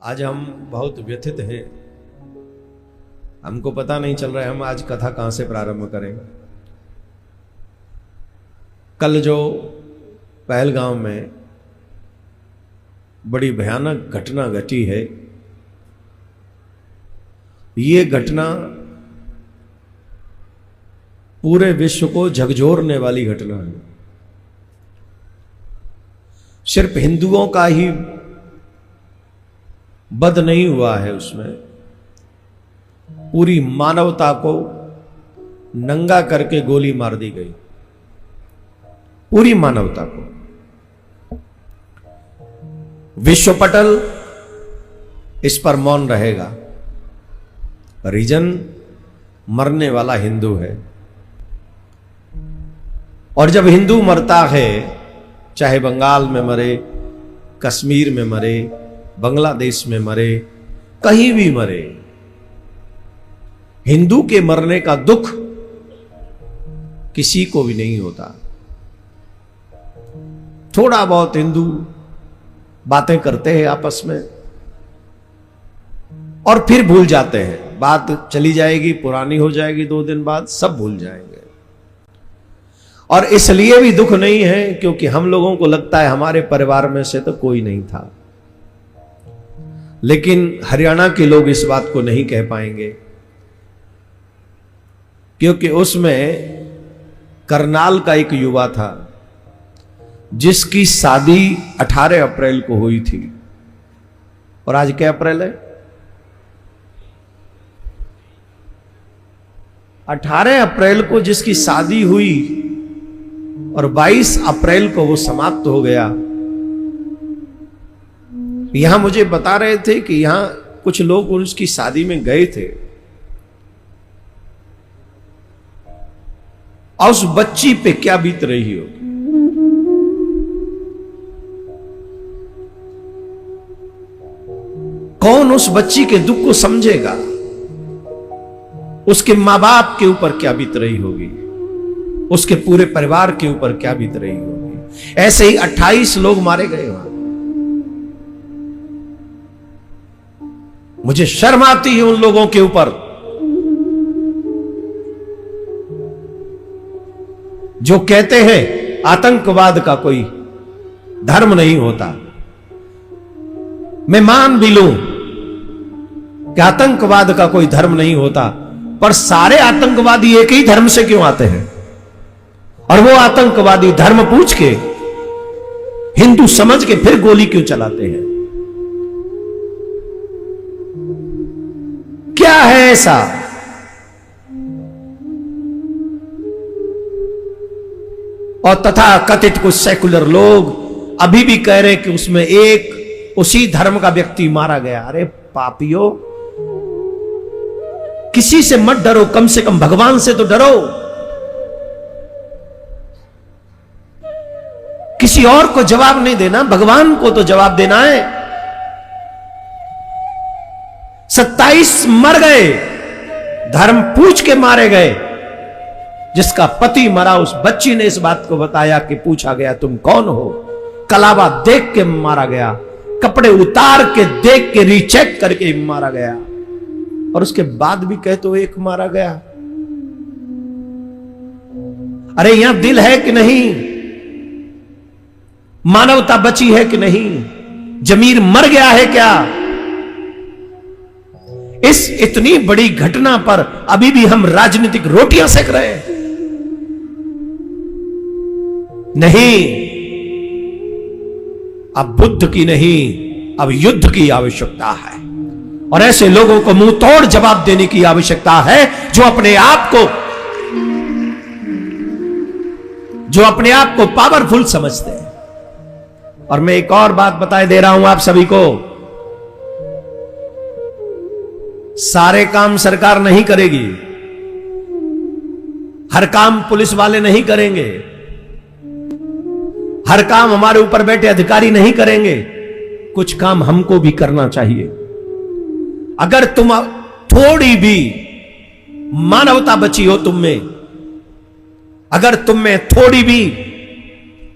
आज हम बहुत व्यथित हैं। हमको पता नहीं चल रहा है हम आज कथा कहां से प्रारंभ करें। कल जो पहलगांव में बड़ी भयानक घटना घटी है, ये घटना पूरे विश्व को झकझोरने वाली घटना है। सिर्फ हिंदुओं का ही बद नहीं हुआ है, उसमें पूरी मानवता को नंगा करके गोली मार दी गई, पूरी मानवता को। विश्व पटल इस पर मौन रहेगा। रीजन मरने वाला हिंदू है, और जब हिंदू मरता है, चाहे बंगाल में मरे, कश्मीर में मरे, बांग्लादेश में मरे, कहीं भी मरे, हिंदू के मरने का दुख किसी को भी नहीं होता। थोड़ा बहुत हिंदू बातें करते हैं आपस में और फिर भूल जाते हैं। बात चली जाएगी, पुरानी हो जाएगी, 2 दिन बाद सब भूल जाएंगे। और इसलिए भी दुख नहीं है क्योंकि हम लोगों को लगता है हमारे परिवार में से तो कोई नहीं था। लेकिन हरियाणा के लोग इस बात को नहीं कह पाएंगे क्योंकि उसमें करनाल का एक युवा था जिसकी शादी 18 अप्रैल को हुई थी। और आज क्या अप्रैल है? 18 अप्रैल को जिसकी शादी हुई और 22 अप्रैल को वो समाप्त हो गया। यहां मुझे बता रहे थे कि यहां कुछ लोग उसकी शादी में गए थे और उस बच्ची पे क्या बीत रही होगी। कौन उस बच्ची के दुख को समझेगा? उसके मां बाप के ऊपर क्या बीत रही होगी, उसके पूरे परिवार के ऊपर क्या बीत रही होगी। ऐसे ही 28 लोग मारे गए वहां। मुझे शर्म आती है उन लोगों के ऊपर जो कहते हैं आतंकवाद का कोई धर्म नहीं होता। मैं मान भी लूं कि आतंकवाद का कोई धर्म नहीं होता, पर सारे आतंकवादी एक ही धर्म से क्यों आते हैं? और वो आतंकवादी धर्म पूछ के, हिंदू समझ के फिर गोली क्यों चलाते हैं? क्या है ऐसा? और तथा कथित कुछ सेकुलर लोग अभी भी कह रहे कि उसमें एक उसी धर्म का व्यक्ति मारा गया। अरे पापियों, किसी से मत डरो, कम से कम भगवान से तो डरो। किसी और को जवाब नहीं देना, भगवान को तो जवाब देना है। 27 मर गए, धर्म पूछ के मारे गए। जिसका पति मरा, उस बच्ची ने इस बात को बताया कि पूछा गया तुम कौन हो, कलावा देख के मारा गया, कपड़े उतार के देख के रीचेक करके मारा गया, और उसके बाद भी कहे तो एक मारा गया। अरे यहां दिल है कि नहीं? मानवता बची है कि नहीं? जमीर मर गया है क्या? इस इतनी बड़ी घटना पर अभी भी हम राजनीतिक रोटियां सेक रहे हैं? नहीं, अब बुद्ध की नहीं, अब युद्ध की आवश्यकता है। और ऐसे लोगों को मुंह तोड़ जवाब देने की आवश्यकता है जो अपने आप को पावरफुल समझते हैं। और मैं एक और बात बताए दे रहा हूं आप सभी को, सारे काम सरकार नहीं करेगी, हर काम पुलिस वाले नहीं करेंगे, हर काम हमारे ऊपर बैठे अधिकारी नहीं करेंगे। कुछ काम हमको भी करना चाहिए। अगर तुम थोड़ी भी मानवता बची हो तुम में, अगर तुम में थोड़ी भी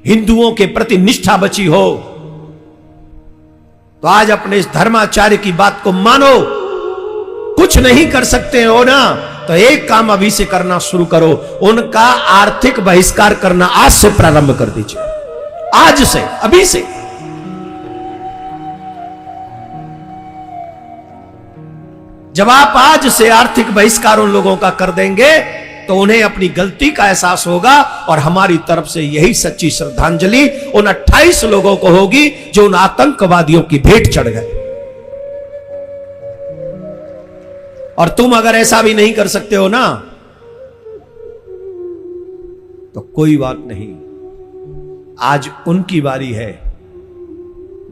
हिंदुओं के प्रति निष्ठा बची हो, तो आज अपने इस धर्माचार्य की बात को मानो। कुछ नहीं कर सकते हो ना, तो एक काम अभी से करना शुरू करो, उनका आर्थिक बहिष्कार करना आज से प्रारंभ कर दीजिए। आज से, अभी से। जब आप आज से आर्थिक बहिष्कार उन लोगों का कर देंगे तो उन्हें अपनी गलती का एहसास होगा, और हमारी तरफ से यही सच्ची श्रद्धांजलि उन 28 लोगों को होगी जो उन आतंकवादियों की भेंट चढ़ गए। और तुम अगर ऐसा भी नहीं कर सकते हो ना, तो कोई बात नहीं, आज उनकी बारी है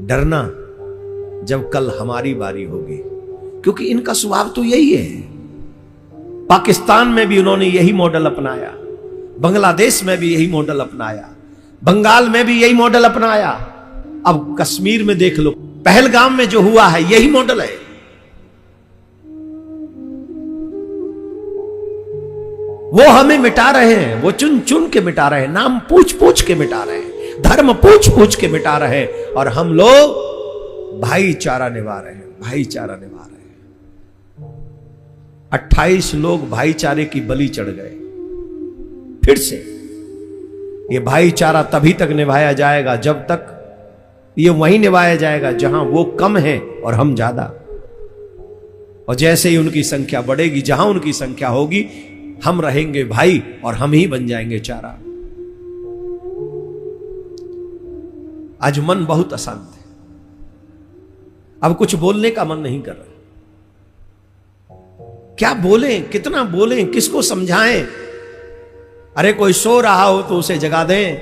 डरना, जब कल हमारी बारी होगी। क्योंकि इनका स्वभाव तो यही है। पाकिस्तान में भी उन्होंने यही मॉडल अपनाया, बांग्लादेश में भी यही मॉडल अपनाया, बंगाल में भी यही मॉडल अपनाया। अब कश्मीर में देख लो, पहलगाम में जो हुआ है यही मॉडल है। वो हमें मिटा रहे हैं, वो चुन चुन के मिटा रहे हैं, नाम पूछ पूछ के मिटा रहे हैं, धर्म पूछ पूछ के मिटा रहे हैं, और हम लोग भाईचारा निभा रहे हैं, भाईचारा निभा रहे हैं। 28 लोग भाईचारे की बलि चढ़ गए। फिर से ये भाईचारा तभी तक निभाया जाएगा जब तक ये वहीं निभाया जाएगा जहां वो कम है और हम ज्यादा। और जैसे ही उनकी संख्या बढ़ेगी, जहां उनकी संख्या होगी, हम रहेंगे भाई और हम ही बन जाएंगे चारा। आज मन बहुत अशांत है, अब कुछ बोलने का मन नहीं कर रहा। क्या बोलें, कितना बोलें, किसको समझाएं? अरे कोई सो रहा हो तो उसे जगा दें,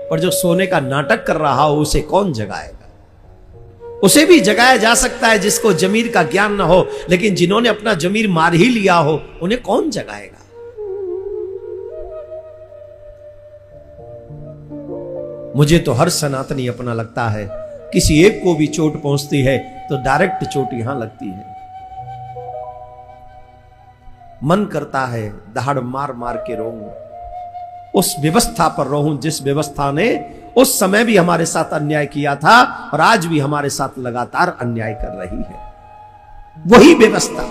पर जो सोने का नाटक कर रहा हो उसे कौन जगाएगा? उसे भी जगाया जा सकता है जिसको जमीर का ज्ञान ना हो, लेकिन जिन्होंने अपना जमीर मार ही लिया हो उन्हें कौन जगाएगा? मुझे तो हर सनातनी अपना लगता है। किसी एक को भी चोट पहुंचती है तो डायरेक्ट चोट यहां लगती है। मन करता है दहाड़ मार मार के रोऊं, उस व्यवस्था पर रोऊं जिस व्यवस्था ने उस समय भी हमारे साथ अन्याय किया था और आज भी हमारे साथ लगातार अन्याय कर रही है। वही व्यवस्था,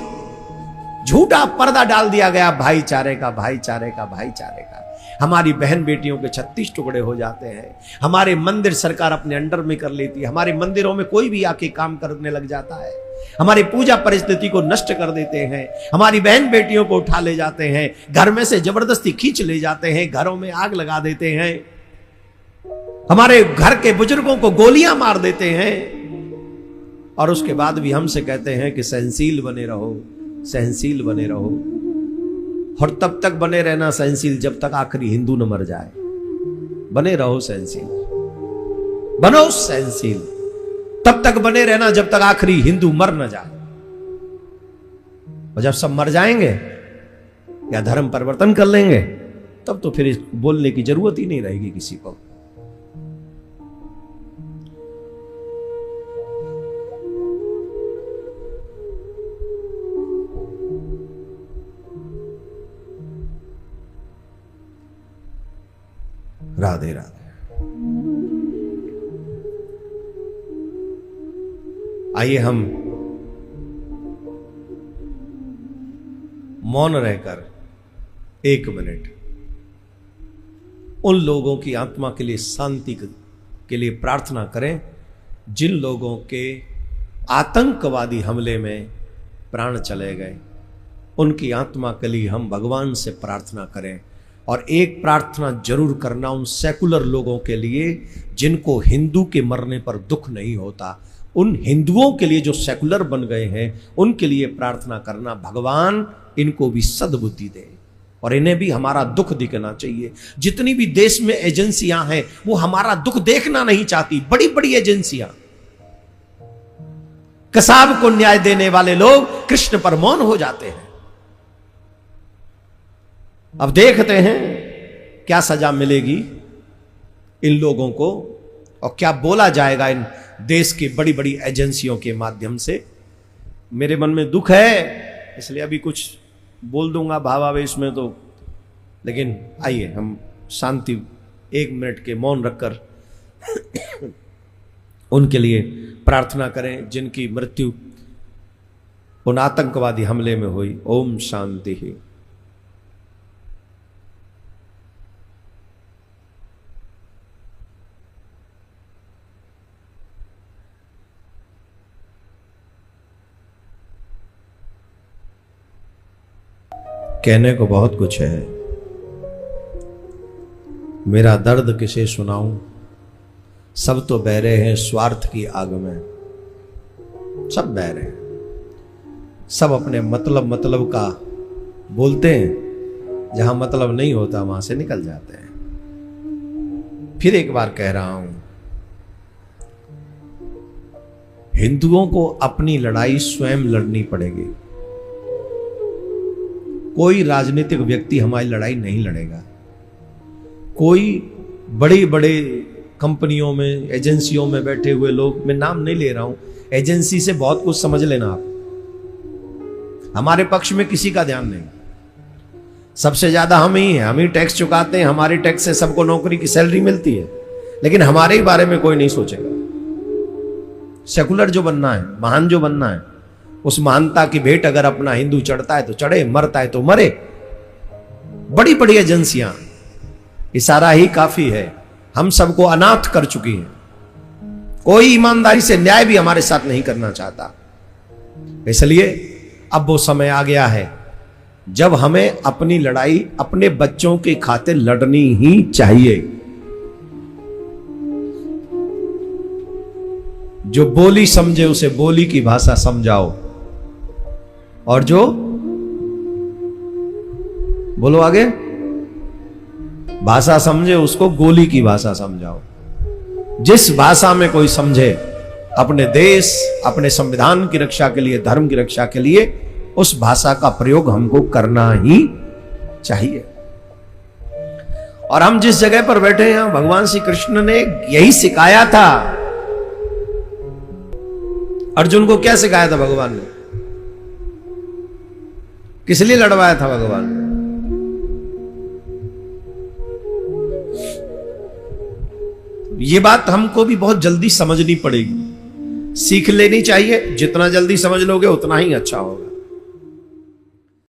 झूठा पर्दा डाल दिया गया भाईचारे का, भाईचारे का, भाईचारे का। हमारी बहन बेटियों के 36 टुकड़े हो जाते हैं। हमारे मंदिर सरकार अपने अंडर में कर लेती है। हमारे मंदिरों में कोई भी आके काम करने लग जाता है। हमारी पूजा परिस्थिति को नष्ट कर देते हैं। हमारी बहन बेटियों को उठा ले जाते हैं, घर में से जबरदस्ती खींच ले जाते हैं, घरों में आग लगा देते हैं, हमारे घर के बुजुर्गों को गोलियां मार देते हैं। और उसके बाद भी हमसे कहते हैं कि सहनशील बने रहो, सहनशील बने रहो। और तब तक बने रहना सहनशील जब तक आखिरी हिंदू न मर जाए। बने रहो सहनशील, बनो सहनशील, तब तक बने रहना जब तक आखिरी हिंदू मर न जाए। और जब सब मर जाएंगे या धर्म परिवर्तन कर लेंगे, तब तो फिर बोलने की जरूरत ही नहीं रहेगी किसी को। राधे राधे। आइए हम मौन रहकर 1 मिनट उन लोगों की आत्मा के लिए, शांति के लिए प्रार्थना करें जिन लोगों के आतंकवादी हमले में प्राण चले गए। उनकी आत्मा के लिए हम भगवान से प्रार्थना करें। और एक प्रार्थना जरूर करना उन सेकुलर लोगों के लिए जिनको हिंदू के मरने पर दुख नहीं होता। उन हिंदुओं के लिए जो सेकुलर बन गए हैं, उनके लिए प्रार्थना करना, भगवान इनको भी सद्बुद्धि दे और इन्हें भी हमारा दुख दिखना चाहिए। जितनी भी देश में एजेंसियां हैं वो हमारा दुख देखना नहीं चाहती। बड़ी बड़ी एजेंसियां, कसाब को न्याय देने वाले लोग कृष्ण पर मौन हो जाते हैं। अब देखते हैं क्या सजा मिलेगी इन लोगों को और क्या बोला जाएगा इन देश की बड़ी बड़ी एजेंसियों के माध्यम से। मेरे मन में दुख है, इसलिए अभी कुछ बोल दूंगा भावावेश में तो, लेकिन आइए हम शांति 1 मिनट के मौन रखकर उनके लिए प्रार्थना करें जिनकी मृत्यु उन आतंकवादी हमले में हुई। ओम शांति। कहने को बहुत कुछ है, मेरा दर्द किसे सुनाऊं, सब तो बह रहे हैं स्वार्थ की आग में। सब बह रहे हैं, सब अपने मतलब का बोलते हैं, जहां मतलब नहीं होता वहां से निकल जाते हैं। फिर एक बार कह रहा हूं, हिंदुओं को अपनी लड़ाई स्वयं लड़नी पड़ेगी। कोई राजनीतिक व्यक्ति हमारी लड़ाई नहीं लड़ेगा। कोई बड़ी बड़ी कंपनियों में, एजेंसियों में बैठे हुए लोग, मैं नाम नहीं ले रहा हूं, एजेंसी से बहुत कुछ समझ लेना आप, हमारे पक्ष में किसी का ध्यान नहीं। सबसे ज्यादा हम ही हैं, हम ही टैक्स चुकाते हैं, हमारी टैक्स से सबको नौकरी की सैलरी मिलती है, लेकिन हमारे ही बारे में कोई नहीं सोचेगा। सेकुलर जो बनना है, महान जो बनना है, उस महानता की भेंट अगर अपना हिंदू चढ़ता है तो चढ़े, मरता है तो मरे। बड़ी बड़ी एजेंसियां, इशारा ही काफी है, हम सबको अनाथ कर चुकी हैं। कोई ईमानदारी से न्याय भी हमारे साथ नहीं करना चाहता। इसलिए अब वो समय आ गया है जब हमें अपनी लड़ाई अपने बच्चों की खातिर लड़नी ही चाहिए। जो बोली समझे उसे बोली की भाषा समझाओ, और जो बोलो आगे, भाषा समझे उसको गोली की भाषा समझाओ। जिस भाषा में कोई समझे अपने देश, अपने संविधान की रक्षा के लिए, धर्म की रक्षा के लिए, उस भाषा का प्रयोग हमको करना ही चाहिए। और हम जिस जगह पर बैठे हैं, भगवान श्री कृष्ण ने यही सिखाया था। अर्जुन को क्या सिखाया था भगवान ने? किस लिए लड़वाया था भगवान ने? ये बात हमको भी बहुत जल्दी समझनी पड़ेगी, सीख लेनी चाहिए। जितना जल्दी समझ लोगे उतना ही अच्छा होगा।